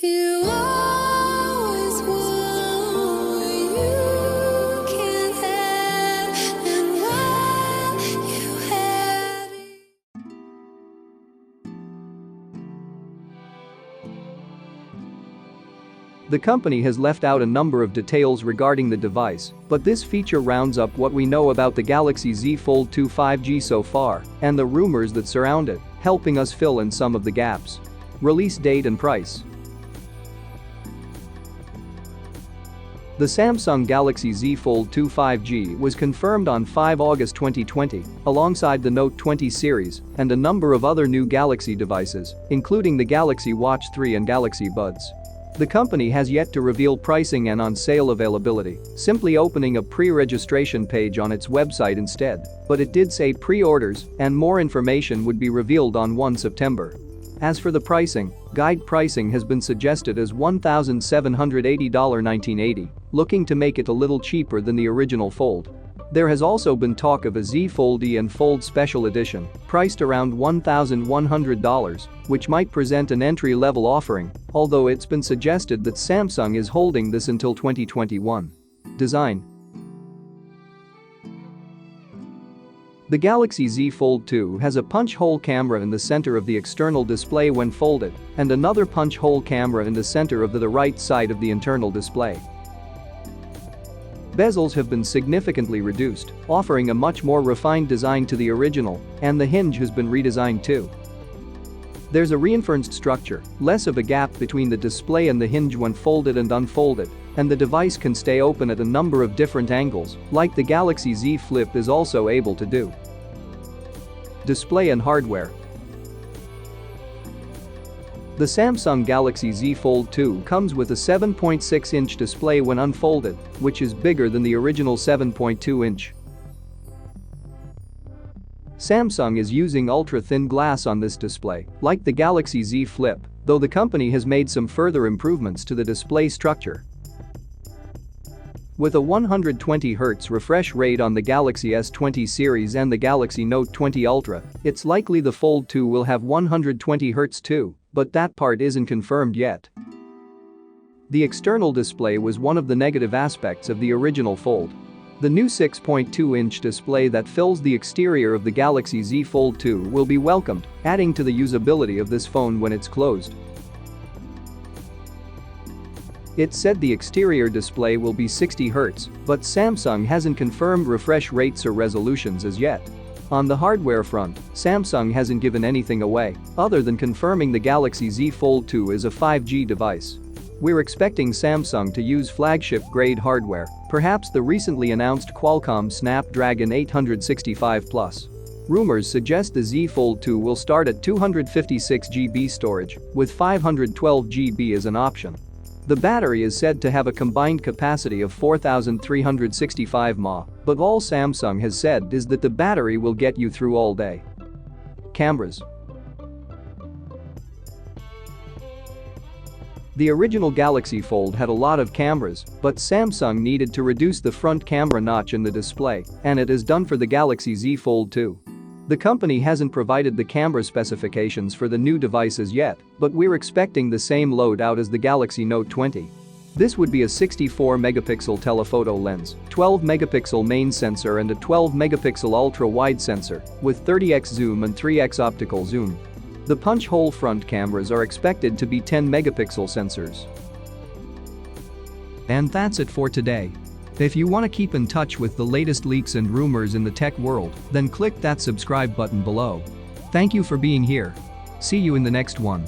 You always want what you can't have, and while you had it. The company has left out a number of details regarding the device, but this feature rounds up what we know about the Galaxy Z Fold 2 5G so far and the rumors that surround it, helping us fill in some of the gaps. Release date and price. The Samsung Galaxy Z Fold 2 5G was confirmed on 5 August 2020, alongside the Note 20 series and a number of other new Galaxy devices, including the Galaxy Watch 3 and Galaxy Buds. The company has yet to reveal pricing and on-sale availability, simply opening a pre-registration page on its website instead, but it did say pre-orders and more information would be revealed on 1 September. As for the pricing, guide pricing has been suggested as $1,780 $1,980, looking to make it a little cheaper than the original Fold. There has also been talk of a Z Fold E and Fold Special Edition, priced around $1,100, which might present an entry-level offering, although it's been suggested that Samsung is holding this until 2021. Design. The Galaxy Z Fold 2 has a punch-hole camera in the center of the external display when folded, and another punch-hole camera in the center of the right side of the internal display. Bezels have been significantly reduced, offering a much more refined design to the original, and the hinge has been redesigned too. There's a reinforced structure, less of a gap between the display and the hinge when folded and unfolded, and the device can stay open at a number of different angles, like the Galaxy Z Flip is also able to do. Display and hardware. The Samsung Galaxy Z Fold 2 comes with a 7.6-inch display when unfolded, which is bigger than the original 7.2-inch. Samsung is using ultra-thin glass on this display, like the Galaxy Z Flip, though the company has made some further improvements to the display structure. With a 120Hz refresh rate on the Galaxy S20 series and the Galaxy Note 20 Ultra, it's likely the Fold 2 will have 120Hz too, but that part isn't confirmed yet. The external display was one of the negative aspects of the original Fold. The new 6.2-inch display that fills the exterior of the Galaxy Z Fold 2 will be welcomed, adding to the usability of this phone when it's closed. It's said the exterior display will be 60 Hz, but Samsung hasn't confirmed refresh rates or resolutions as yet. On the hardware front, Samsung hasn't given anything away, other than confirming the Galaxy Z Fold 2 is a 5G device. We're expecting Samsung to use flagship-grade hardware, perhaps the recently announced Qualcomm Snapdragon 865+. Rumors suggest the Z Fold 2 will start at 256GB storage, with 512GB as an option. The battery is said to have a combined capacity of 4,365 mAh, but all Samsung has said is that the battery will get you through all day. Cameras. The original Galaxy Fold had a lot of cameras, but Samsung needed to reduce the front camera notch in the display, and it has done for the Galaxy Z Fold 2. The company hasn't provided the camera specifications for the new devices yet, but we're expecting the same loadout as the Galaxy Note 20. This would be a 64-megapixel telephoto lens, 12-megapixel main sensor and a 12-megapixel ultra-wide sensor, with 30x zoom and 3x optical zoom. The punch-hole front cameras are expected to be 10-megapixel sensors. And that's it for today. If you want to keep in touch with the latest leaks and rumors in the tech world, then click that subscribe button below. Thank you for being here. See you in the next one.